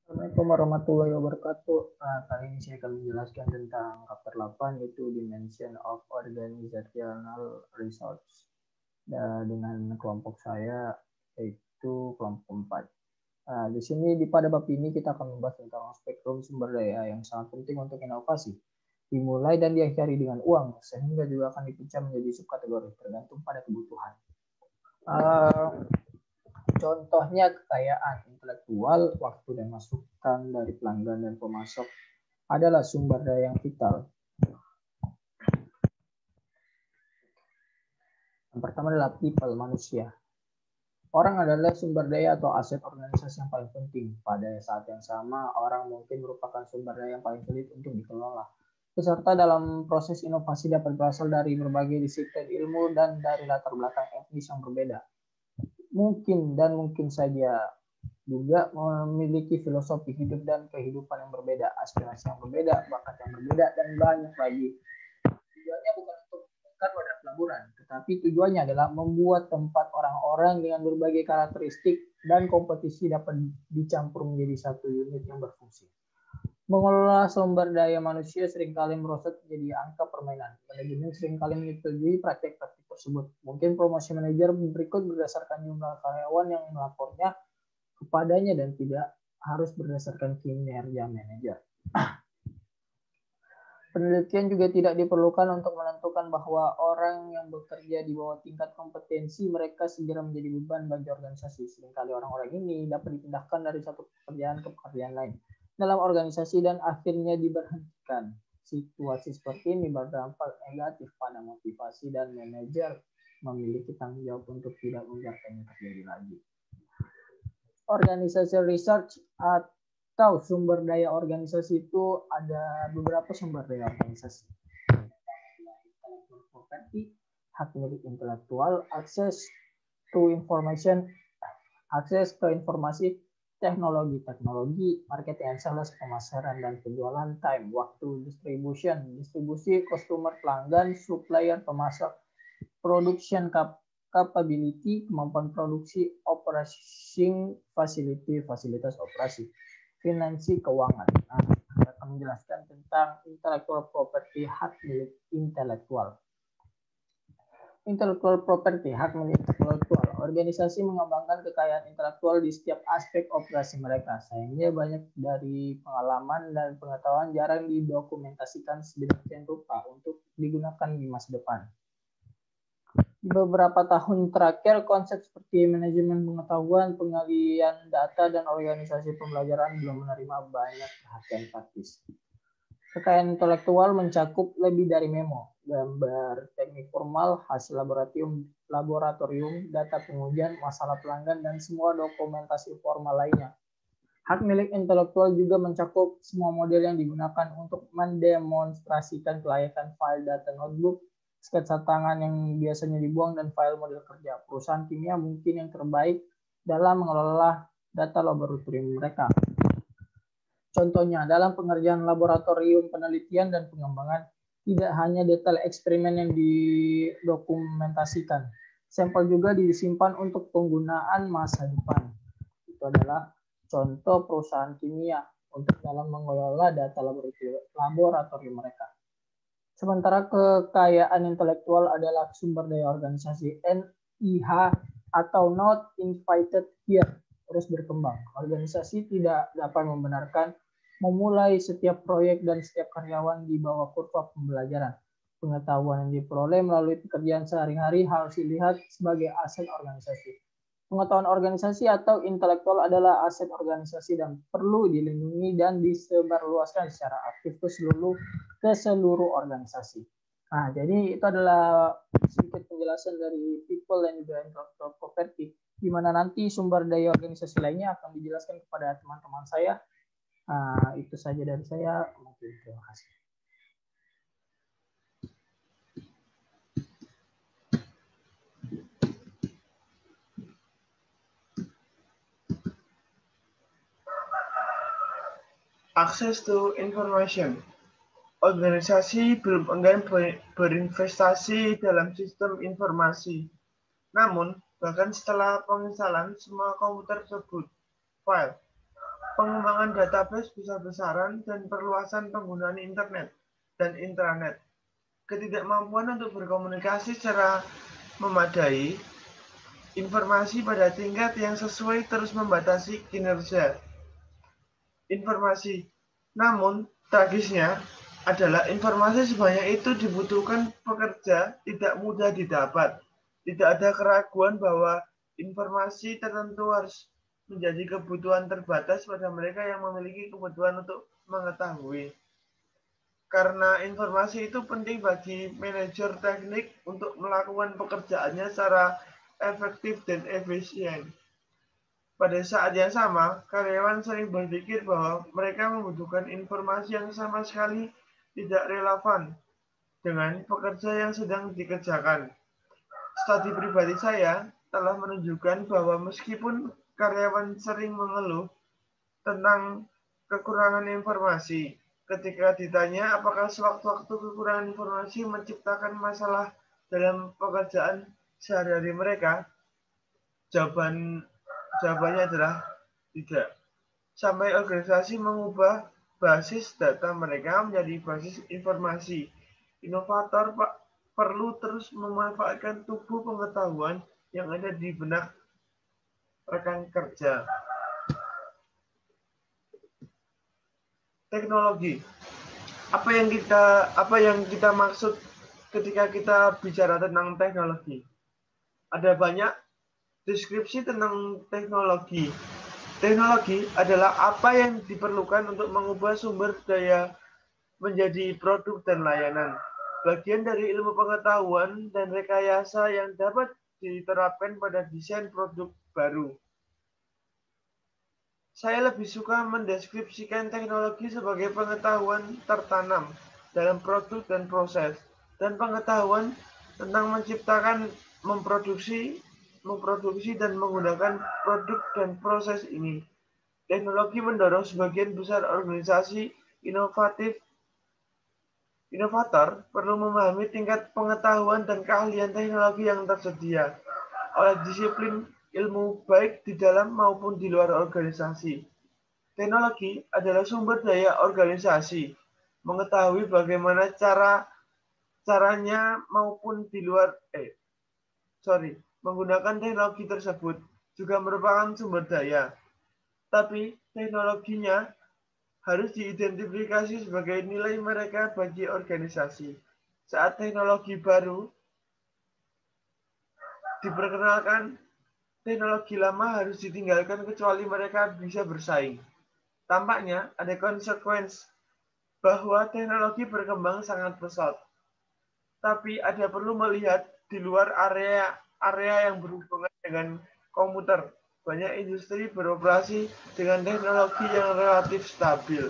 Assalamualaikum warahmatullahi wabarakatuh. Kali ini saya akan menjelaskan tentang chapter 8 yaitu Dimension of Organizational Resource. Dengan kelompok saya yaitu kelompok 4. Di sini pada bab ini kita akan membahas tentang spektrum sumber daya yang sangat penting untuk inovasi. Dimulai dan diakhiri dengan uang, sehingga juga akan dipecah menjadi subkategori tergantung pada kebutuhan. Contohnya kekayaan intelektual, waktu dan masukan dari pelanggan dan pemasok adalah sumber daya yang vital. Yang pertama adalah people, manusia. Orang adalah sumber daya atau aset organisasi yang paling penting. Pada saat yang sama, orang mungkin merupakan sumber daya yang paling sulit untuk dikelola. Peserta dalam proses inovasi dapat berasal dari berbagai disiplin ilmu dan dari latar belakang etnis yang berbeda. Mungkin saja juga memiliki filosofi hidup dan kehidupan yang berbeda, aspirasi yang berbeda, bakat yang berbeda, dan banyak lagi. Tujuannya bukan untuk meningkatkan wadah pelaburan, tetapi tujuannya adalah membuat tempat orang-orang dengan berbagai karakteristik dan kompetisi dapat dicampur menjadi satu unit yang berfungsi. Mengelola sumber daya manusia seringkali merosot menjadi angka permainan. Manajemen seringkali menyetujui praktek-praktek tersebut. Mungkin promosi manajer berikut berdasarkan jumlah karyawan yang melapornya kepadanya dan tidak harus berdasarkan kinerja manajer. Penelitian juga tidak diperlukan untuk menentukan bahwa orang yang bekerja di bawah tingkat kompetensi mereka segera menjadi beban bagi organisasi. Seringkali orang-orang ini dapat dipindahkan dari satu pekerjaan ke pekerjaan lain dalam organisasi dan akhirnya diberhentikan. Situasi seperti ini berdampak negatif pada motivasi dan manajer memiliki tanggung jawab untuk tidak membiarkannya terjadi lagi. Organisasi research atau sumber daya organisasi itu ada beberapa sumber daya organisasi. Properti, hak milik intelektual, akses to information, akses ke informasi, teknologi, marketing and sales, pemasaran dan penjualan, time, waktu, distribusi, customer, pelanggan, supplier, pemasok, production capability, kemampuan produksi, operation facility, fasilitas operasi, finansi, keuangan. Saya akan menjelaskan tentang intellectual property, hak milik intelektual. Intellectual property, hak milik intelektual. Organisasi mengembangkan kekayaan intelektual di setiap aspek operasi mereka. Sayangnya banyak dari pengalaman dan pengetahuan jarang didokumentasikan sedemikian rupa untuk digunakan di masa depan. Di beberapa tahun terakhir, konsep seperti manajemen pengetahuan, pengalian data, dan organisasi pembelajaran belum menerima banyak perhatian praktis. Kekayaan intelektual mencakup lebih dari memo, gambar teknik formal, hasil laboratorium, data pengujian, masalah pelanggan, dan semua dokumentasi formal lainnya. Hak milik intelektual juga mencakup semua model yang digunakan untuk mendemonstrasikan kelayakan file data notebook, sketsa tangan yang biasanya dibuang, dan file model kerja. Perusahaan kimia mungkin yang terbaik dalam mengelola data laboratorium mereka. Contohnya, dalam pengerjaan laboratorium penelitian dan pengembangan, tidak hanya detail eksperimen yang didokumentasikan, sampel juga disimpan untuk penggunaan masa depan. Itu adalah contoh perusahaan kimia untuk dalam mengelola data laboratorium mereka. Sementara kekayaan intelektual adalah sumber daya organisasi NIH atau Not Invited Here terus berkembang. Organisasi tidak dapat membenarkan memulai setiap proyek dan setiap karyawan di bawah kurva pembelajaran. Pengetahuan yang diperoleh melalui pekerjaan sehari-hari harus dilihat sebagai aset organisasi. Pengetahuan organisasi atau intelektual adalah aset organisasi dan perlu dilindungi dan disebarluaskan secara aktif ke seluruh organisasi. Nah, jadi itu adalah sedikit penjelasan dari people and juga intellectual property, di mana nanti sumber daya organisasi lainnya akan dijelaskan kepada teman-teman saya. Itu saja dari saya. Terima kasih. Access to information. Organisasi belum enggan berinvestasi dalam sistem informasi. Namun, bahkan setelah penginstalan semua komputer tersebut, file, pengembangan database besar-besaran, dan perluasan penggunaan internet dan intranet. Ketidakmampuan untuk berkomunikasi secara memadai, informasi pada tingkat yang sesuai terus membatasi kinerja informasi. Namun, tragisnya adalah informasi sebanyak itu dibutuhkan pekerja tidak mudah didapat. Tidak ada keraguan bahwa informasi tertentu harus menjadi kebutuhan terbatas pada mereka yang memiliki kebutuhan untuk mengetahui. Karena informasi itu penting bagi manajer teknik untuk melakukan pekerjaannya secara efektif dan efisien. Pada saat yang sama, karyawan sering berpikir bahwa mereka membutuhkan informasi yang sama sekali tidak relevan dengan pekerja yang sedang dikerjakan. Studi pribadi saya telah menunjukkan bahwa meskipun karyawan sering mengeluh tentang kekurangan informasi, ketika ditanya apakah sewaktu-waktu kekurangan informasi menciptakan masalah dalam pekerjaan sehari-hari mereka, jawabannya adalah tidak. Sampai organisasi mengubah basis data mereka menjadi basis informasi. Inovator perlu terus memanfaatkan tubuh pengetahuan yang ada di benak rekan kerja. Teknologi. Apa yang kita maksud ketika kita bicara tentang teknologi? Ada banyak deskripsi tentang teknologi. Teknologi adalah apa yang diperlukan untuk mengubah sumber daya menjadi produk dan layanan. Bagian dari ilmu pengetahuan dan rekayasa yang dapat diterapkan pada desain produk baru. Saya lebih suka mendeskripsikan teknologi sebagai pengetahuan tertanam dalam produk dan proses, dan pengetahuan tentang menciptakan, memproduksi dan menggunakan produk dan proses ini. Teknologi mendorong sebagian besar organisasi inovator perlu memahami tingkat pengetahuan dan keahlian teknologi yang tersedia oleh disiplin ilmu baik di dalam maupun di luar organisasi. Teknologi adalah sumber daya organisasi. Mengetahui bagaimana caranya maupun di luar menggunakan teknologi tersebut juga merupakan sumber daya. Tapi teknologinya harus diidentifikasi sebagai nilai mereka bagi organisasi. Saat teknologi baru diperkenalkan, teknologi lama harus ditinggalkan kecuali mereka bisa bersaing. Tampaknya ada konsekuensi bahwa teknologi berkembang sangat pesat. Tapi ada perlu melihat di luar area yang berhubungan dengan komputer. Banyak industri beroperasi dengan teknologi yang relatif stabil.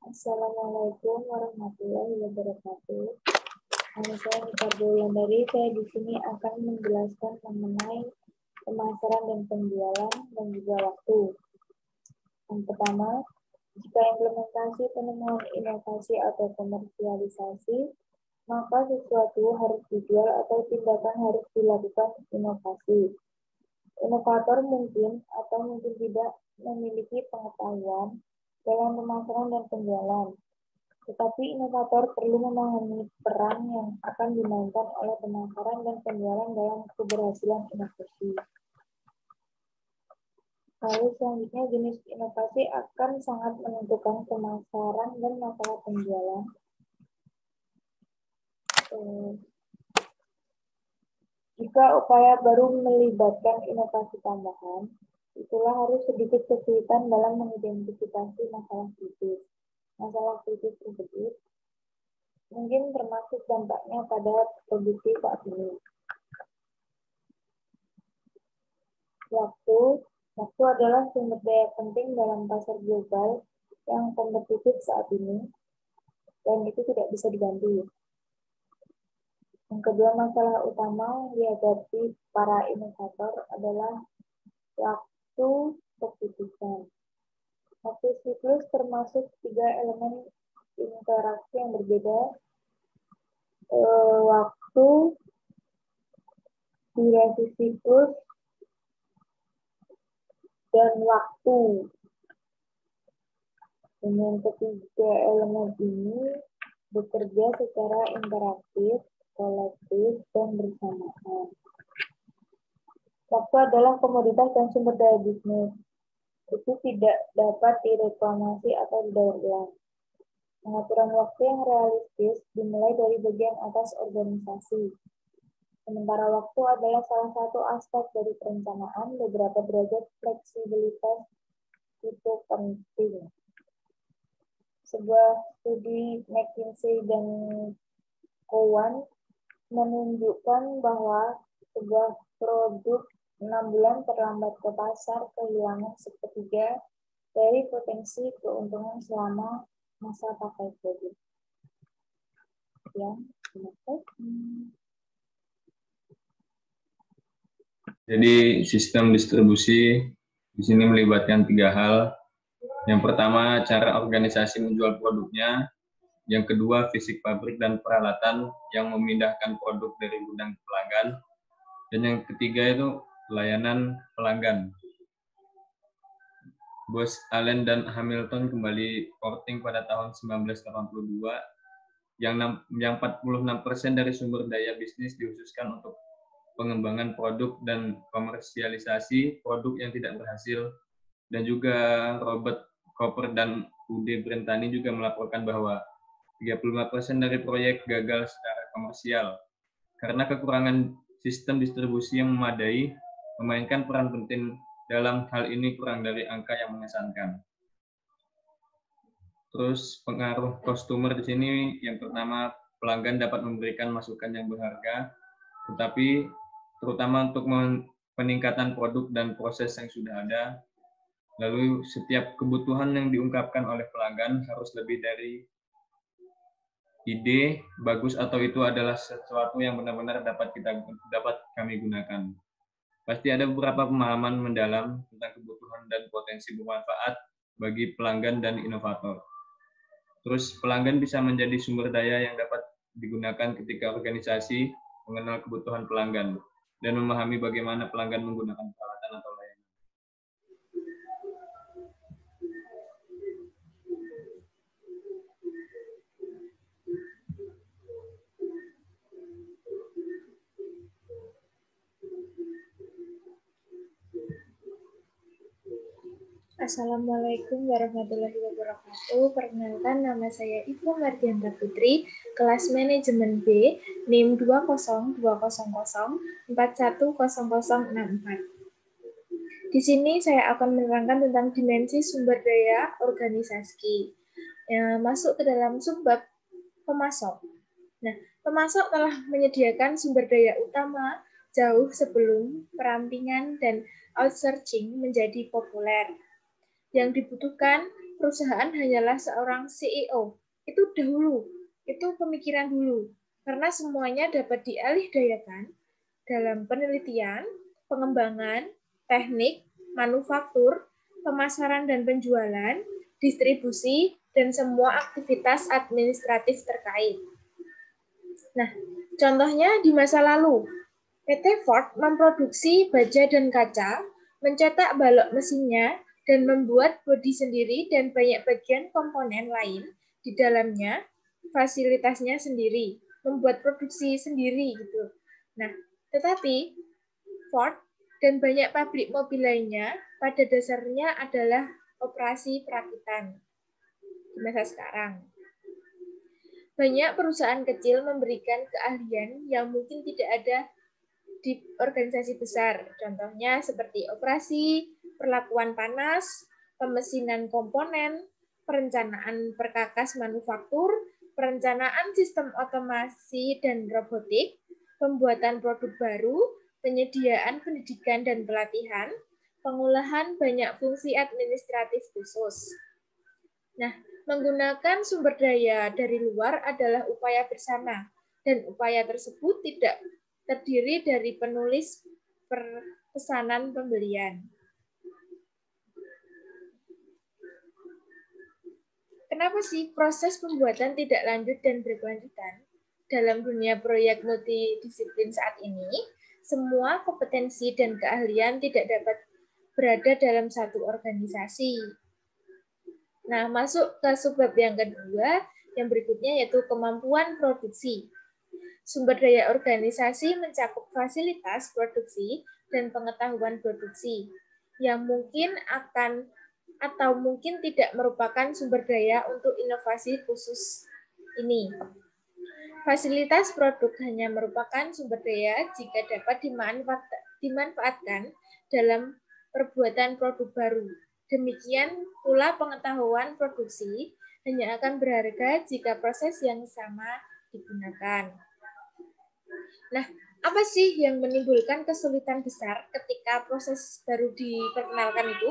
Assalamualaikum warahmatullahi wabarakatuh. Nama saya Nika Wulandari. Saya di sini akan menjelaskan mengenai pemasaran dan penjualan dan juga waktu. Yang pertama, jika implementasi penemuan inovasi atau komersialisasi, maka sesuatu harus dijual atau tindakan harus dilakukan inovasi. Inovator mungkin atau mungkin tidak memiliki pengetahuan dalam pemasaran dan penjualan. Tetapi inovator perlu memahami peran yang akan dimainkan oleh pemasaran dan penjualan dalam keberhasilan inovasi. Lalu selanjutnya jenis inovasi akan sangat menentukan pemasaran dan masalah penjualan. Jika upaya baru melibatkan inovasi tambahan, itulah harus sedikit kesulitan dalam mengidentifikasi masalah kritis. Masalah kritis tersebut mungkin termasuk dampaknya pada produksi saat ini. Waktu Waktu adalah sumber daya penting dalam pasar global yang kompetitif saat ini, dan itu tidak bisa diganti. Yang kedua, masalah utama yang dihadapi para inovator adalah waktu keputusan. Waktu siklus termasuk 3 elemen interaksi yang berbeda, waktu, durasi siklus, dan waktu. Dengan ketiga elemen ini bekerja secara interaktif, kolektif, dan bersamaan. Waktu adalah komoditas dan sumber daya bisnis. Itu tidak dapat direklamasi atau didaur ulang. Pengaturan waktu yang realistis dimulai dari bagian atas organisasi. Sementara waktu adalah salah satu aspek dari perencanaan, beberapa derajat fleksibilitas itu penting. Sebuah studi McKinsey dan Cowan menunjukkan bahwa sebuah produk 6 bulan terlambat ke pasar kehilangan sepertiga dari potensi keuntungan selama masa pakai produk. Jadi sistem distribusi di sini melibatkan 3 hal. Yang pertama, cara organisasi menjual produknya. Yang kedua, fisik pabrik dan peralatan yang memindahkan produk dari gudang ke pelanggan. Dan yang ketiga itu pelayanan pelanggan. Bos Allen dan Hamilton kembali porting pada tahun 1982, yang 46% dari sumber daya bisnis dikhususkan untuk pengembangan produk dan komersialisasi produk yang tidak berhasil. Dan juga Robert Cooper dan Ude Brentani juga melaporkan bahwa 35% dari proyek gagal secara komersial karena kekurangan sistem distribusi yang memadai. Memainkan peran penting dalam hal ini kurang dari angka yang mengesankan. Terus pengaruh customer di sini, yang pertama, pelanggan dapat memberikan masukan yang berharga, tetapi terutama untuk peningkatan produk dan proses yang sudah ada. Lalu setiap kebutuhan yang diungkapkan oleh pelanggan harus lebih dari ide bagus atau itu adalah sesuatu yang benar-benar dapat kami gunakan. Pasti ada beberapa pemahaman mendalam tentang kebutuhan dan potensi bermanfaat bagi pelanggan dan inovator. Terus pelanggan bisa menjadi sumber daya yang dapat digunakan ketika organisasi mengenal kebutuhan pelanggan dan memahami bagaimana pelanggan menggunakan peralatan atau layanan. Assalamualaikum warahmatullahi wabarakatuh. Perkenalkan, nama saya Ibu Mardianta Putri, kelas manajemen B, NIM 20200410064. Di sini saya akan menerangkan tentang dimensi sumber daya organisasi. Masuk ke dalam subbab pemasok. Nah, pemasok telah menyediakan sumber daya utama jauh sebelum perampingan dan outsourcing menjadi populer. Yang dibutuhkan perusahaan hanyalah seorang CEO. Itu dahulu, itu pemikiran dulu. Karena semuanya dapat dialihdayakan dalam penelitian, pengembangan, teknik, manufaktur, pemasaran dan penjualan, distribusi, dan semua aktivitas administratif terkait. Nah, contohnya di masa lalu, PT Ford memproduksi baja dan kaca, mencetak balok mesinnya, dan membuat bodi sendiri dan banyak bagian komponen lain di dalamnya, fasilitasnya sendiri, membuat produksi sendiri gitu. Nah, tetapi Ford dan banyak pabrik mobil lainnya pada dasarnya adalah operasi perakitan di masa sekarang. Banyak perusahaan kecil memberikan keahlian yang mungkin tidak ada di organisasi besar. Contohnya seperti operasi, perlakuan panas, pemesinan komponen, perencanaan perkakas manufaktur, perencanaan sistem otomasi dan robotik, pembuatan produk baru, penyediaan pendidikan dan pelatihan, pengolahan banyak fungsi administratif khusus. Nah, menggunakan sumber daya dari luar adalah upaya bersama, dan upaya tersebut tidak terdiri dari penulis pesanan pembelian. Kenapa sih proses pembuatan tidak lanjut dan berkelanjutan? Dalam dunia proyek multidisiplin saat ini, semua kompetensi dan keahlian tidak dapat berada dalam satu organisasi. Nah, masuk ke subbab yang kedua, yang berikutnya yaitu kemampuan produksi. Sumber daya organisasi mencakup fasilitas produksi dan pengetahuan produksi yang mungkin akan atau mungkin tidak merupakan sumber daya untuk inovasi khusus ini. Fasilitas produk hanya merupakan sumber daya jika dapat dimanfaatkan dalam perbuatan produk baru. Demikian pula pengetahuan produksi hanya akan berharga jika proses yang sama digunakan. Nah, apa sih yang menimbulkan kesulitan besar ketika proses baru diperkenalkan itu?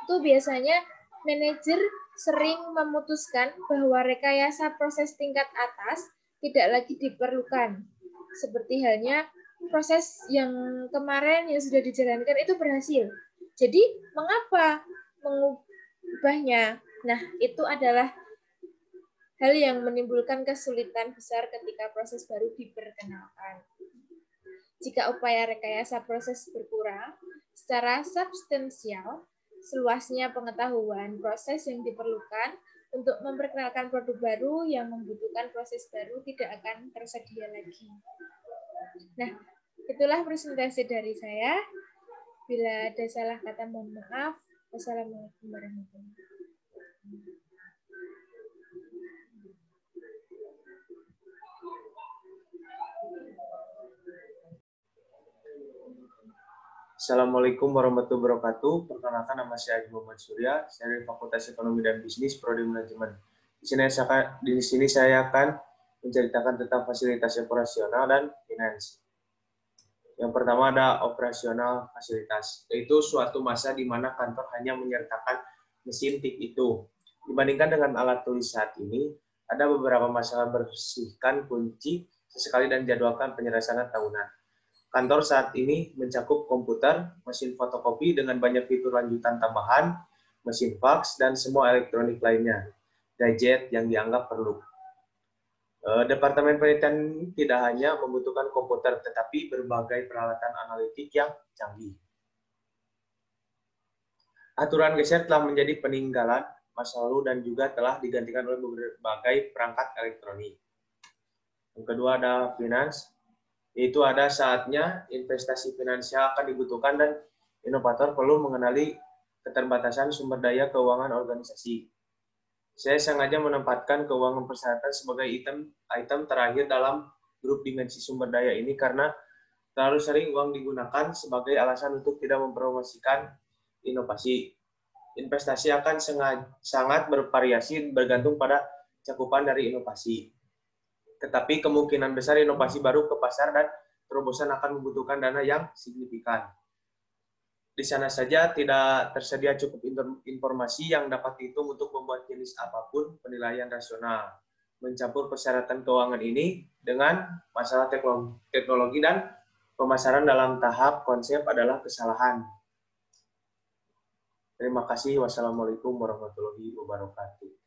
Itu biasanya manajer sering memutuskan bahwa rekayasa proses tingkat atas tidak lagi diperlukan. Seperti halnya proses yang kemarin yang sudah dijalankan itu berhasil. Jadi, mengapa mengubahnya? Nah, itu adalah hal yang menimbulkan kesulitan besar ketika proses baru diperkenalkan. Jika upaya rekayasa proses berkurang, secara substansial, seluasnya pengetahuan proses yang diperlukan untuk memperkenalkan produk baru yang membutuhkan proses baru tidak akan tersedia lagi. Nah, itulah presentasi dari saya. Bila ada salah kata, mohon maaf. Wassalamualaikum warahmatullahi wabarakatuh. Assalamualaikum warahmatullahi wabarakatuh. Perkenalkan, nama saya Haji Muhammad Surya, saya dari Fakultas Ekonomi dan Bisnis, Prodi Manajemen. Di sini saya akan menceritakan tentang fasilitas operasional dan finance. Yang pertama ada operasional fasilitas, yaitu suatu masa di mana kantor hanya menyertakan mesin tik itu. Dibandingkan dengan alat tulis saat ini, ada beberapa masalah bersihkan kunci sesekali dan jadwalkan penyelesaian tahunan. Kantor saat ini mencakup komputer, mesin fotokopi dengan banyak fitur lanjutan tambahan, mesin fax, dan semua elektronik lainnya, gadget yang dianggap perlu. Departemen penelitian tidak hanya membutuhkan komputer, tetapi berbagai peralatan analitik yang canggih. Aturan geser telah menjadi peninggalan masa lalu dan juga telah digantikan oleh berbagai perangkat elektronik. Yang kedua ada finance, yaitu ada saatnya investasi finansial akan dibutuhkan dan inovator perlu mengenali keterbatasan sumber daya keuangan organisasi. Saya sengaja menempatkan keuangan persyaratan sebagai item terakhir dalam grup dimensi sumber daya ini karena terlalu sering uang digunakan sebagai alasan untuk tidak mempromosikan inovasi. Investasi akan sangat bervariasi bergantung pada cakupan dari inovasi. Tetapi kemungkinan besar inovasi baru ke pasar dan terobosan akan membutuhkan dana yang signifikan. Di sana saja tidak tersedia cukup informasi yang dapat dihitung untuk membuat jenis apapun penilaian rasional. Mencampur persyaratan keuangan ini dengan masalah teknologi dan pemasaran dalam tahap konsep adalah kesalahan. Terima kasih. Wassalamualaikum warahmatullahi wabarakatuh.